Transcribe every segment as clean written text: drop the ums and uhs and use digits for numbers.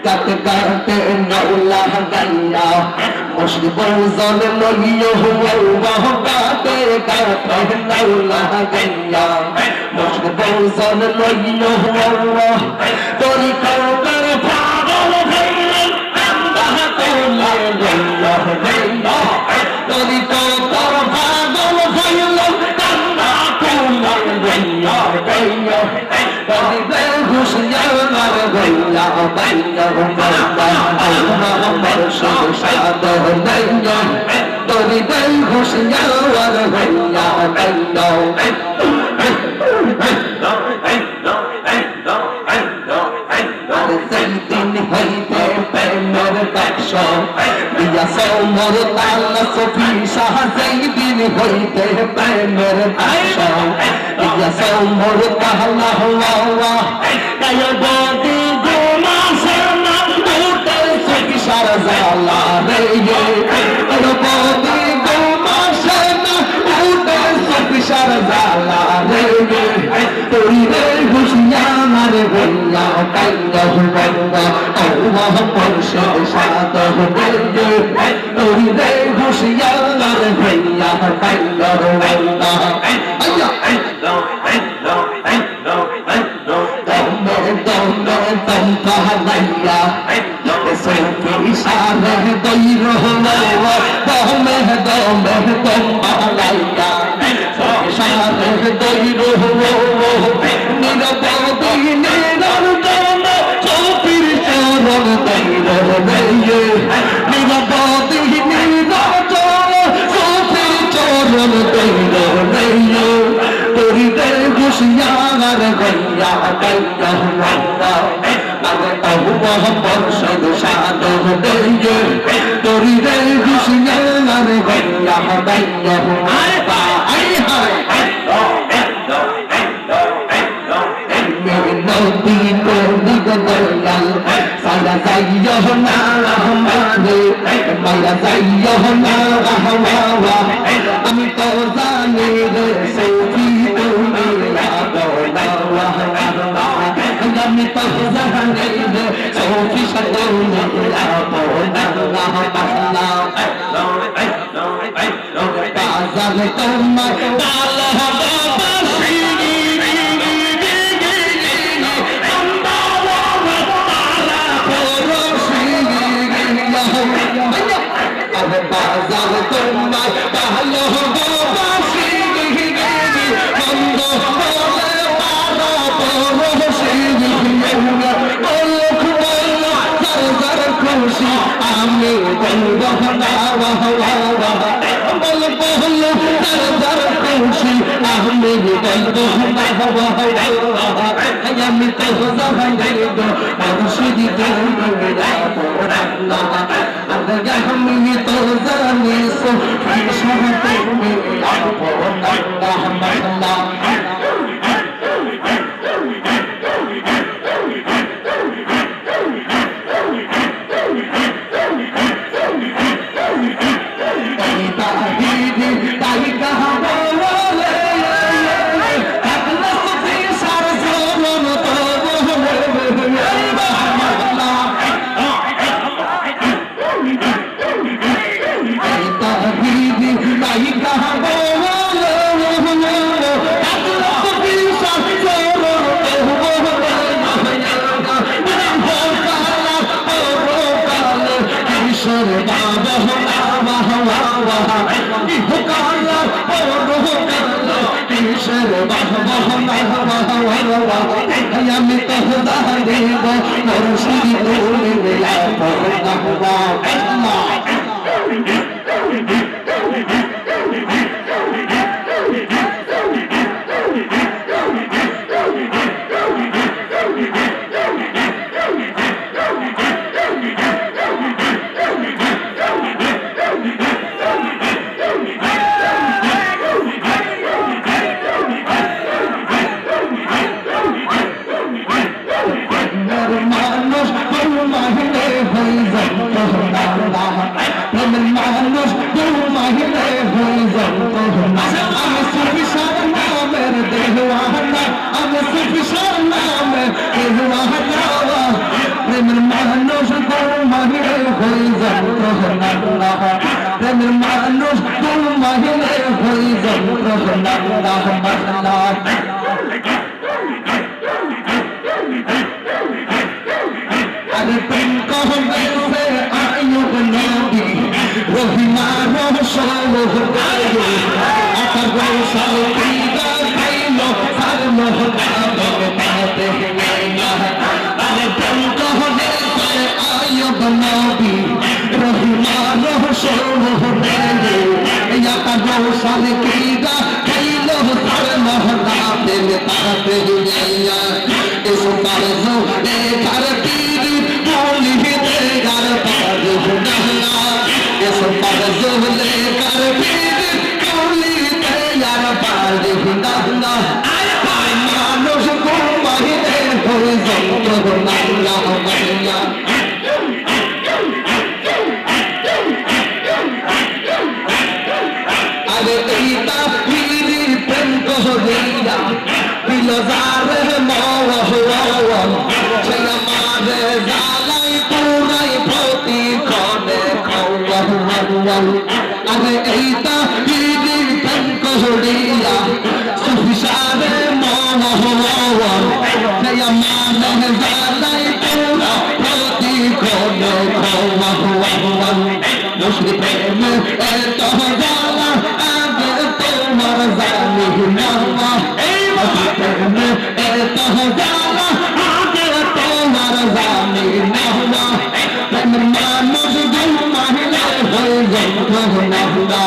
গাতে গাতে নাউলা গাইয়া মুশরিক জন লইও আল্লাহ গাতে গাতে নাউলা গাইয়া মুশরিক জন লইও আল্লাহ তোরি কওমের পাগল হইলেন আল্লাহ তোলে আল্লাহ গাইয়া তোরি কওমের পাগল হইলেন আল্লাহ তোলে গাইয়া গাইয়া তোরি বেহুশিয়ার গাইয়া গাইয়া আল্লাহ মুর্শিদ সাদ গাইয়া তোরি বেহুশিয়ার গাইয়া গাইয়া হইতে প্রেমের বাক্স দিয়া সমর তালা সফি শাহ দিন হইতে প্রেমের বাক্স দিয়া সমর তালা হওয়া গায় বদি গোমা শর্মা উঠে সফি শাহ জালা রে গায় বদি গোমা শর্মা উঠে সফি শাহ জালা রে তোরি রে হুশিয়ার হইয়া কাইয়া হুয়া আল্লাহ মুর্শিদ সাদ হইয়া তোরি রে হুশিয়ার হইয়া কাইয়া হুয়া আল্লাহ দমে দমে দম পাহাইয়া সফি শাহ দই রহমা দমে দমে দম পাহাইয়া সফি শাহ দই রহমা নিরবদি নিরঞ্জন সফির চরণ দইর দইয়ে নিরবদি নিরঞ্জন সফির চরণ দইর দইয়ে তোরি দে হুশিয়ার গইয়া গইয়া হুয়া আগে আল্লাহ মুর্শিদ সাদ দইয়ে তোরি দে হুশিয়ার গইয়া গইয়া হুয়া আই হায় নবী নবী দয়াল সায়া যাইও না রহমানে মায়া যাইও না রহমাওয়া আমি তো জানি রে সফি তুমি আদওয়া আমি তো জানি রে সফি তুমি আদওয়া বাজার তোমার তালা বাবা বাজার তোমার ভালো বাসি বন্ধ বলে পারা বসি খুশি আমি বলব না বলব খুশি আমি বলব আমি তো মুর্শিদ আমি তো জানি সফি শাহ তুমি আমি তো দেব মুর্শিদ তুমি মানুষ মানুষ ঘুমাইলে হয়ে যন্ত্রণা প্রেমের মানুষ ঘুমাইলে হয়ে যন্ত্রণা আরে প্রেম কহবেছে আয়ুব নবী রহিমা রহসল গায়ে আকার গৌসাল পিতা খাইলো সার নহদাবে পাতে না আরে প্রেম কহবেছে আয়ুব নবী রহিমা রহসল গায়ে আকার গৌসাল পিতা খাইলো সার নহদাবে পাতে না এসো পারজো এ কারতি মানুষ ঘুমাইলে হয়ে যন্ত্রণা আরে এইটা ফিরি প্রেম কহরিয়া দিল যারে মহওয়াল সে আমারে জালাই পুরাই প্রতি ক্ষণে খাওয়াল আরে এইটা ফিরি প্রেম কহরিয়া সুফিসারে মহওয়াল সে আমারে জালাই পুরা প্রতি ক্ষণে খাওয়াল মুশরিক প্রেমে এত জ্বালা আগে তোমার জানি না এই প্রেমে এত জ্বালা আগে তোমার জানি না প্রেমের মানুষ ঘুমাইলে হয়ে যন্ত্রণা না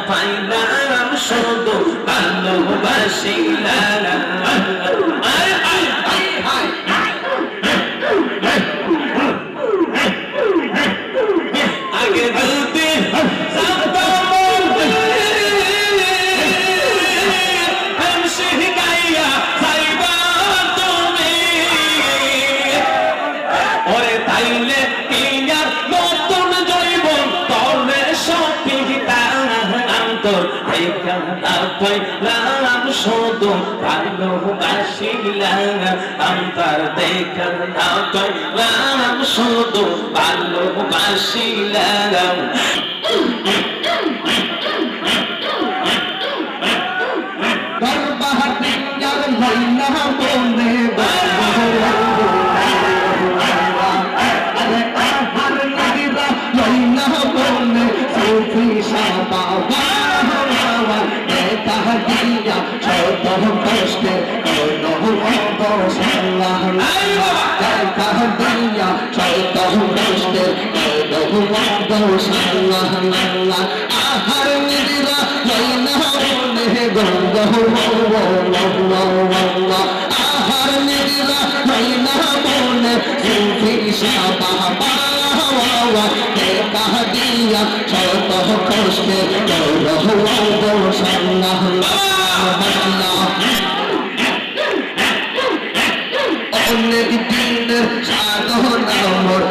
পাইলাম শুধু ভালোবাসিলাম আগে বলতে তাইলে নতুন জৈব তলে পাইলাম শুধু ভালোবাসিলাম তার দেখা না পাইলাম শুধু ভালোবাসিলাম আহার নিদিরা আহার নিদিরা মনে দিয়া শত কষ্টে অনেক দিনের সাধনা মোর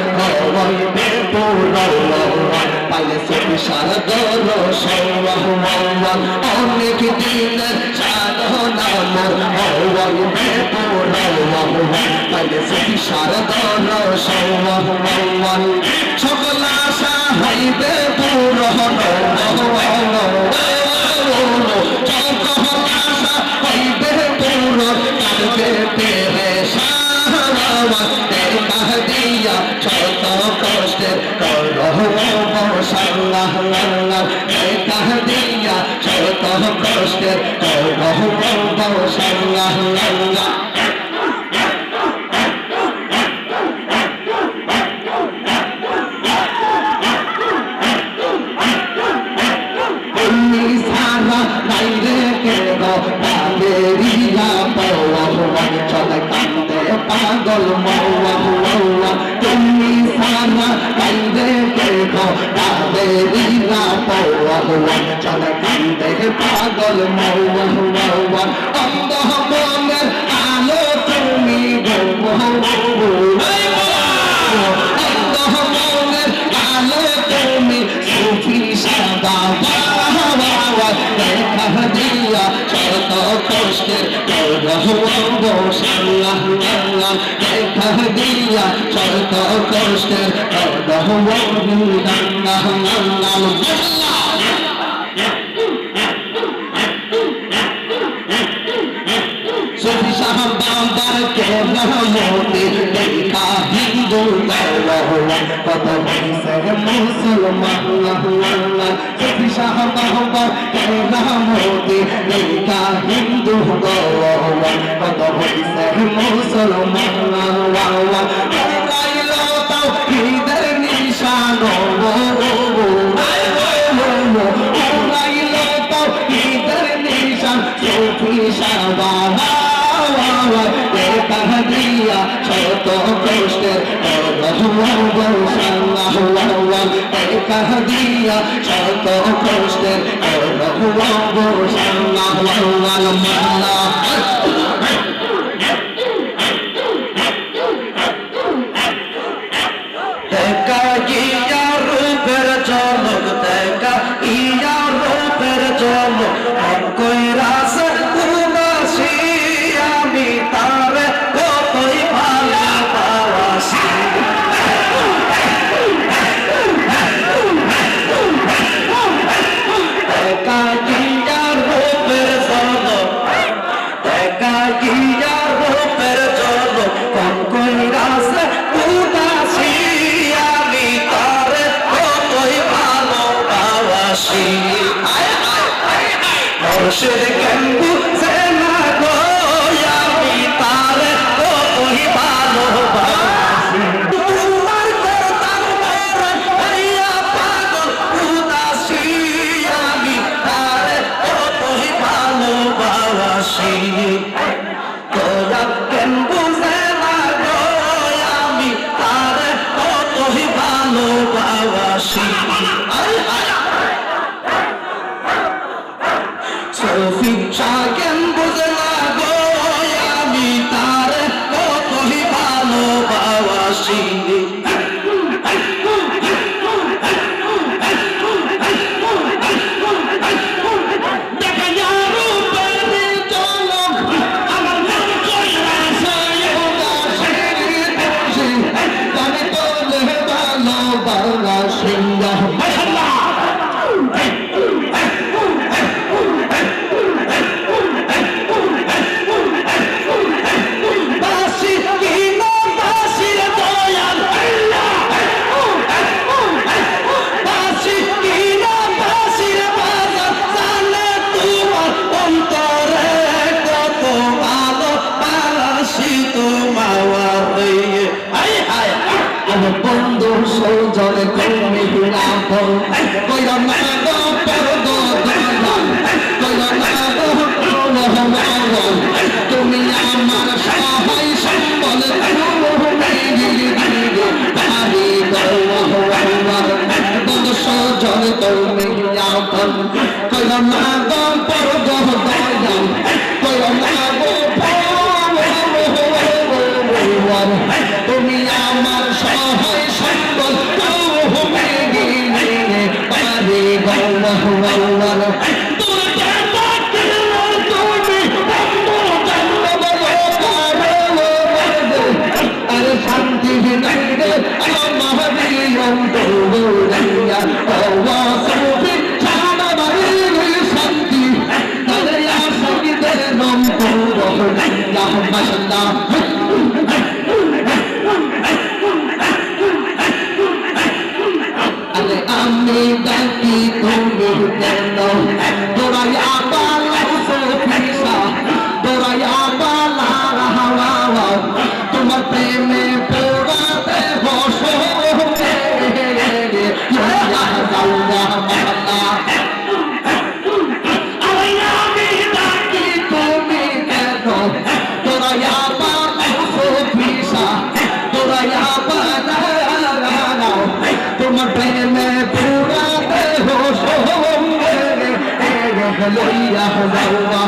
হইবে পাইলে সুবিশাল দর্শন অনেক দিনের সাধনা মোর হইবে পাইলে সুবিশাল দর্শন সকল আশা হইবে সাল্লাহ দেখা দিয়া শত কষ্টের সাল্লাহ পাগল মৌলা মৌলা তুমি সারা কান্দে দেখো কাঁদে রিলা পৌলা চলে কান্দে পাগল মৌলা মৌলা অন্ধ মনের আলো তুমি অন্ধ মনের আলো তুমি সুফি সাদা দেখা দিয়া শত কষ্টের সাল্লাহ দেখা দিয়া শত কষ্টের সুফি সাহাবার কেরামতি দেখা হিন্দু কত হইছে মুসলমান সুফি সাহাবার কেরামতি দেখা হিন্দু কত হইছে মুসলমান গাইলো তাওহীদের নিশান গাইলো তাওহীদের নিশান সুফি সাহাবা দেখা দিয়া শত কষ্টের দেখা দিয়া শত কষ্টের দেখা ইয়া রূপের চমক দেখা ইয়া রূপের চমক কইরা মুর্শিদ কেন বুঝে না গো আমি তারে কতই ভালোবাসি তোমার করতাম মরণ হইয়া পাগল উদাসী আমি তারে কতই ভালোবাসি তোরা কেন বুঝে না গো আমি তারে কতই ভালোবাসি সুফি শাকেন বুঝলা গো আমি তারে কতই ভালোবাসি বন্ধু সৌজন তুমি রাখো কইরা না গো পরদ কইরা না গো রহমান তুমি আমার সহায় সম্বল ভারী বন্ধু সৌজন তুমি রাখো কইরা না গো পরদ কইরা না গো তুমি আমার সহায় সম্বল তুমি গিয়ে পারে গৌরব শান্তি শান্তি আরে আমি ডাকি তুমি কেন দৌড়াইয়া পালাইছো পিসা দৌড়াইয়া পালা হাওয়া তোমার প্রেমে পোড়াতে বসো তোমার প্রেমে পুরাতে বসো লইয়া যাওয়া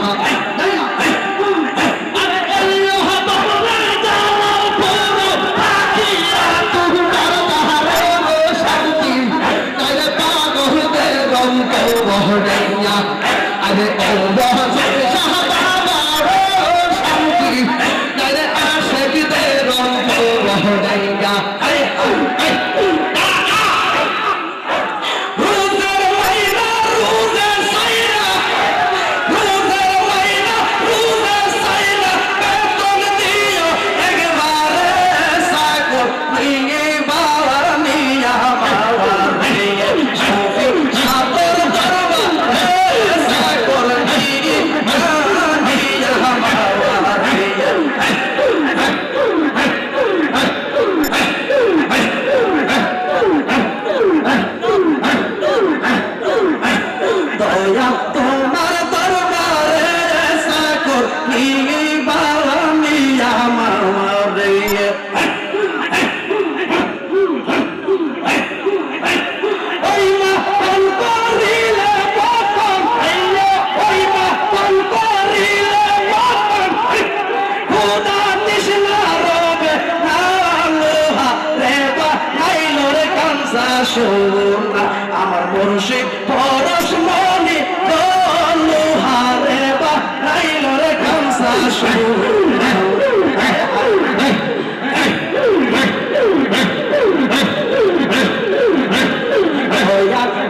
আমার মুর্শিদ পরশ মনি লোহারে বা নাইল রে কামসা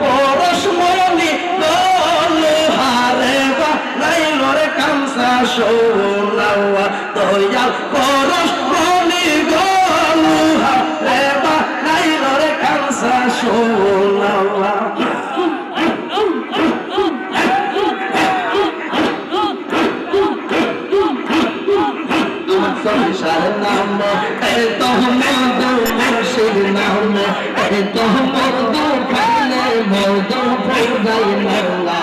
পরশ মনি লোহারে বা নাইল রে কামসা সোনাওয়া দয়াল পরশ মনি লোহারে বা নাইল রে কামসা সোনাওয়া সংসার নাম তোহমদ মুর্শিদ নাম তোহমদ খাইলে মদ ফুরাই মোলা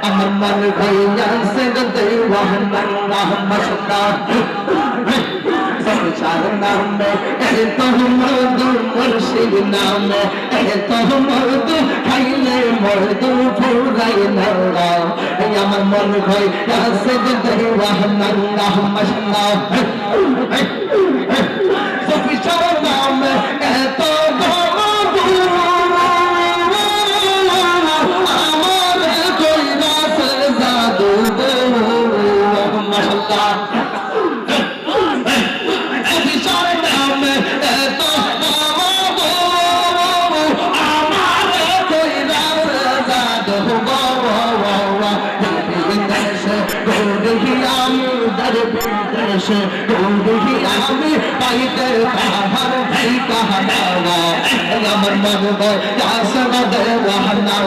আমার মন ভাইয়া সে দেওয়ানা মশকা সংসার নাম তোহমদ মুর্শিদ নাম তোহমদ খাইলে মদ ফুরাই মোলা আমার মন ভাইয়া সে দেওয়ানা মশকা সফিসার নাম এত আমার কৈলাস জাদু মশলা সফিসার নাম এত আমার কৈলাস জাদু আমি পাইতে তাহার ভাই কাহানা আমার মন যাসব দেওয়ানা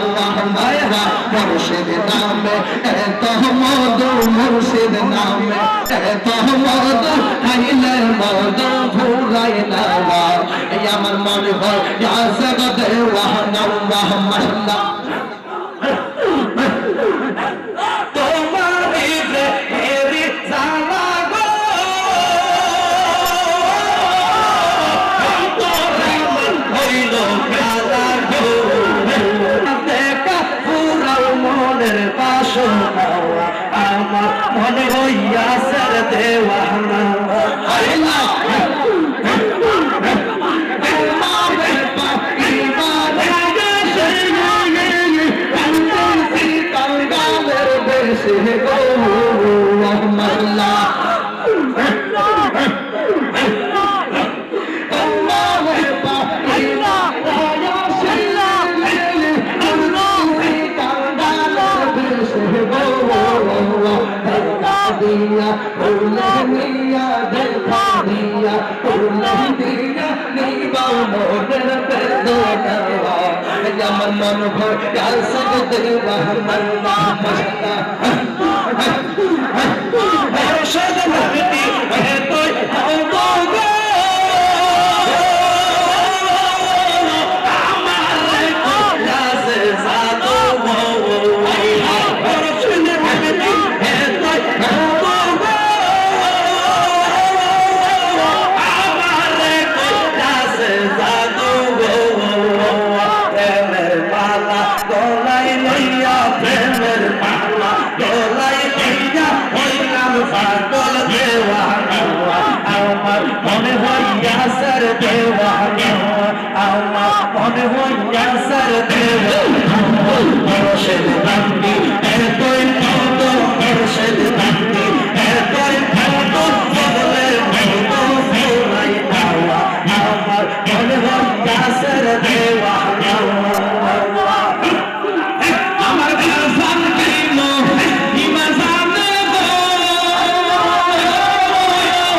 মায়া মুর্শিদ নামে তোহমদ মুর্শিদ নামে তোহমদ খাইলে মদ ফুরাই নাওয়া আমার মন যাসব দেওয়ানা মাশাআল্লাহ আমার মনে হইয়া সর দেওয়ানা আমার মন ভরে আসে দেওয়ানা মশলা মুর্শিদ ভক্তি হে তুই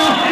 গো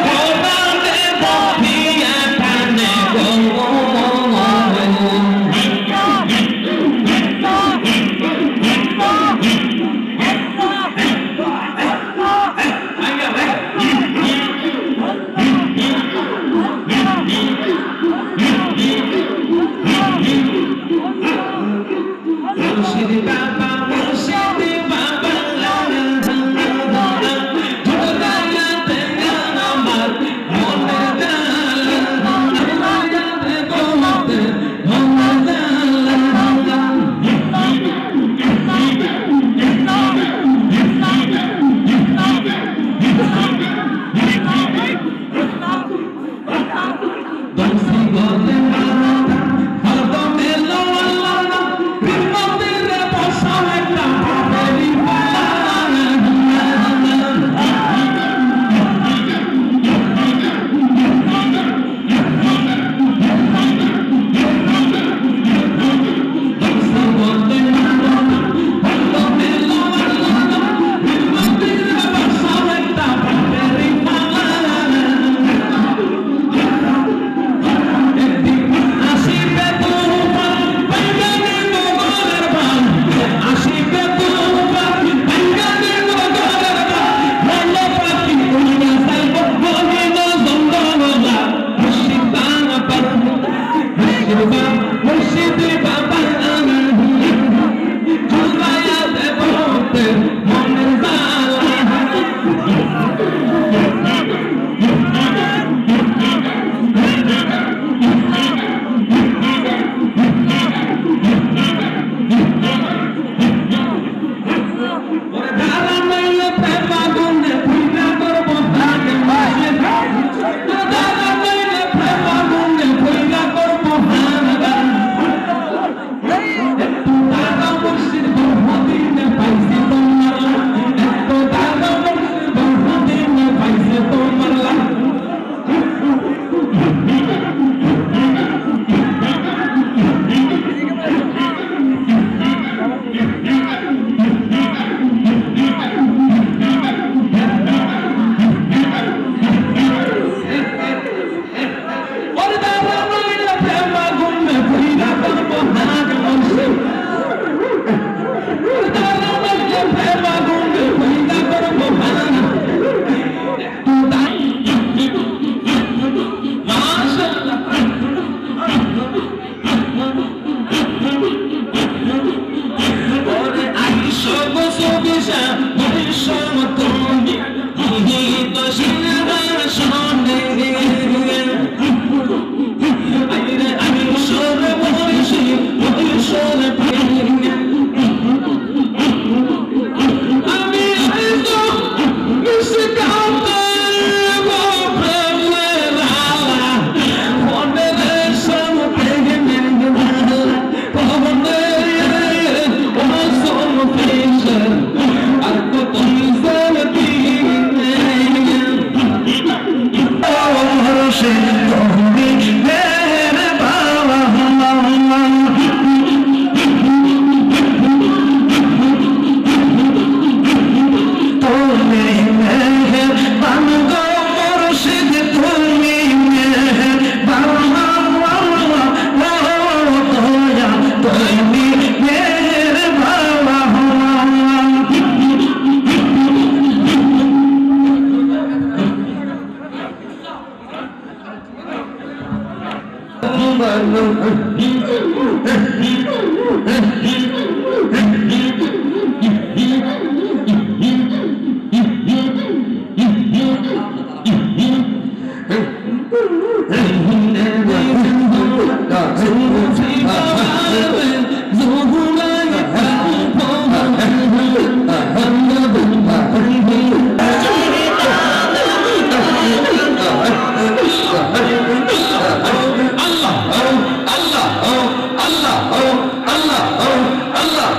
আল্লাহ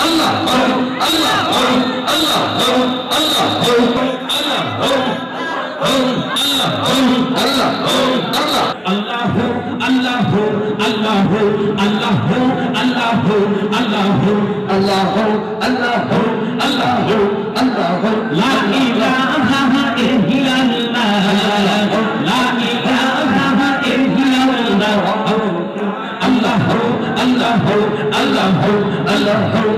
আল্লাহ আল্লাহ আল্লাহ আল্লাহ Allah